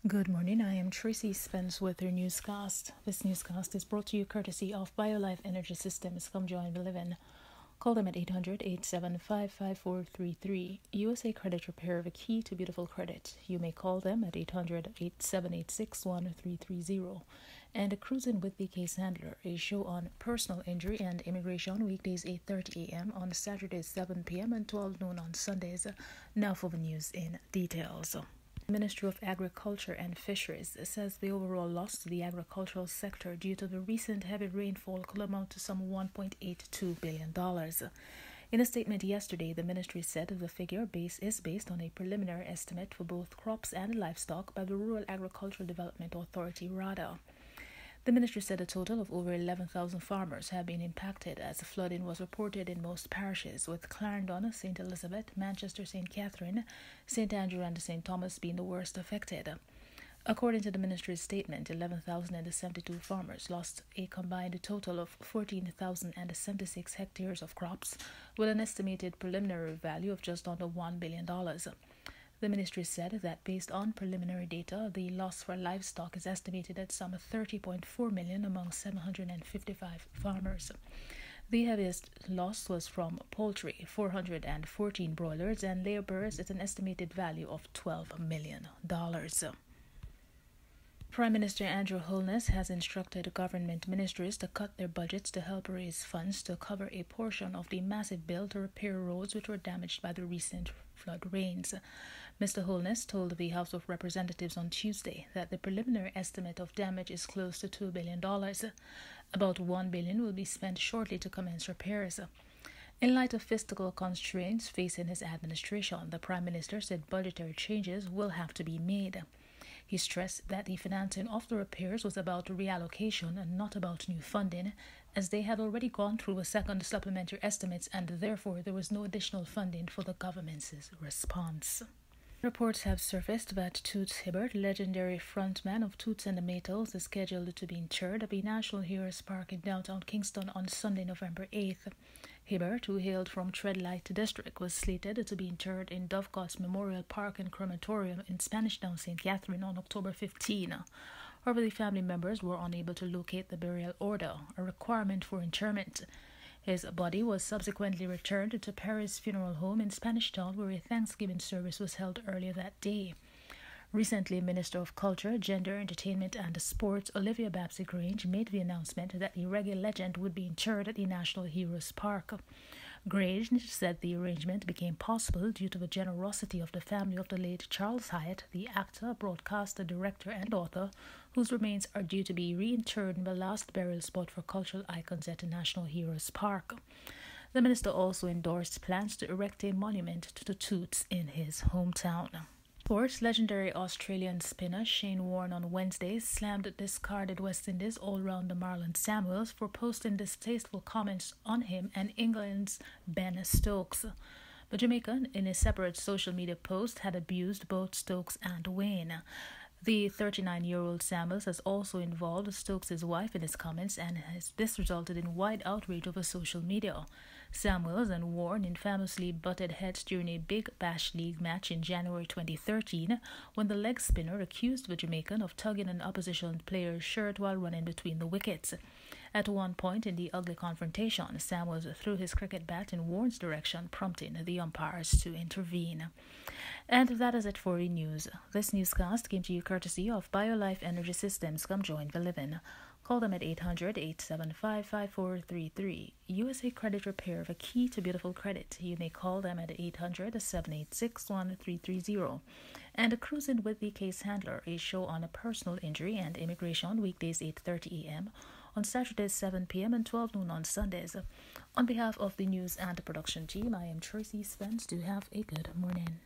Good morning, I am Tracy Spence with your newscast. This newscast is brought to you courtesy of BioLife Energy Systems. Come join the living. Call them at 800-875-5433. USA Credit Repair, the key to beautiful credit. You may call them at 800-878-61330. And Cruising with the Case Handler, a show on personal injury and immigration, weekdays 8:30 a.m. on Saturdays 7 p.m. and 12 noon on Sundays. Now for the news in details. The Ministry of Agriculture and Fisheries says the overall loss to the agricultural sector due to the recent heavy rainfall could amount to some $1.82 billion. In a statement yesterday, the ministry said the figure is based on a preliminary estimate for both crops and livestock by the Rural Agricultural Development Authority, RADA. The ministry said a total of over 11,000 farmers have been impacted as flooding was reported in most parishes, with Clarendon, St. Elizabeth, Manchester, St. Catherine, St. Andrew, and St. Thomas being the worst affected. According to the ministry's statement, 11,072 farmers lost a combined total of 14,076 hectares of crops, with an estimated preliminary value of just under $1 billion. The ministry said that based on preliminary data, the loss for livestock is estimated at some $30.4 million among 755 farmers. The heaviest loss was from poultry, 414 broilers, and layer birds at an estimated value of $12 million. Prime Minister Andrew Holness has instructed government ministries to cut their budgets to help raise funds to cover a portion of the massive bill to repair roads which were damaged by the recent flood rains. Mr. Holness told the House of Representatives on Tuesday that the preliminary estimate of damage is close to $2 billion. About $1 billion will be spent shortly to commence repairs. In light of fiscal constraints facing his administration, the Prime Minister said budgetary changes will have to be made. He stressed that the financing of the repairs was about reallocation and not about new funding, as they had already gone through a second supplementary estimates and therefore there was no additional funding for the government's response. Reports have surfaced that Toots Hibbert, legendary frontman of Toots and the Maytals, is scheduled to be interred at the National Heroes Park in downtown Kingston on Sunday, November 8th. Hibbert, who hailed from Treadlight District, was slated to be interred in Dovecott's Memorial Park and Crematorium in Spanish Town, St. Catherine on October 15. However, the family members were unable to locate the burial order, a requirement for interment. His body was subsequently returned to Perry's funeral home in Spanish Town, where a Thanksgiving service was held earlier that day. Recently, Minister of Culture, Gender, Entertainment and Sports Olivia Babsy-Grange made the announcement that the reggae legend would be interred at the National Heroes Park. Grange said the arrangement became possible due to the generosity of the family of the late Charles Hyatt, the actor, broadcaster, director and author, whose remains are due to be reinterred in the last burial spot for cultural icons at the National Heroes Park. The minister also endorsed plans to erect a monument to the Toots in his hometown. Sports, legendary Australian spinner Shane Warne on Wednesday slammed discarded West Indies all-rounder Marlon Samuels for posting distasteful comments on him and England's Ben Stokes. The Jamaican, in a separate social media post, had abused both Stokes and Wayne. The 39-year-old Samuels has also involved Stokes' wife in his comments, and this resulted in wide outrage over social media. Samuels and Warne infamously butted heads during a Big Bash League match in January 2013 when the leg spinner accused the Jamaican of tugging an opposition player's shirt while running between the wickets. At one point in the ugly confrontation, Samuels threw his cricket bat in Warne's direction, prompting the umpires to intervene. And that is it for the news. This newscast came to you courtesy of BioLife Energy Systems. Come join the living. Call them at 800-875-5433. USA Credit Repair, the key to beautiful credit. You may call them at 800-786-1330. And Cruising with the Case Handler, a show on personal injury and immigration, weekdays 8:30 a.m. on Saturdays 7 p.m. and 12 noon on Sundays. On behalf of the news and production team, I am Tracy Spence. Do have a good morning.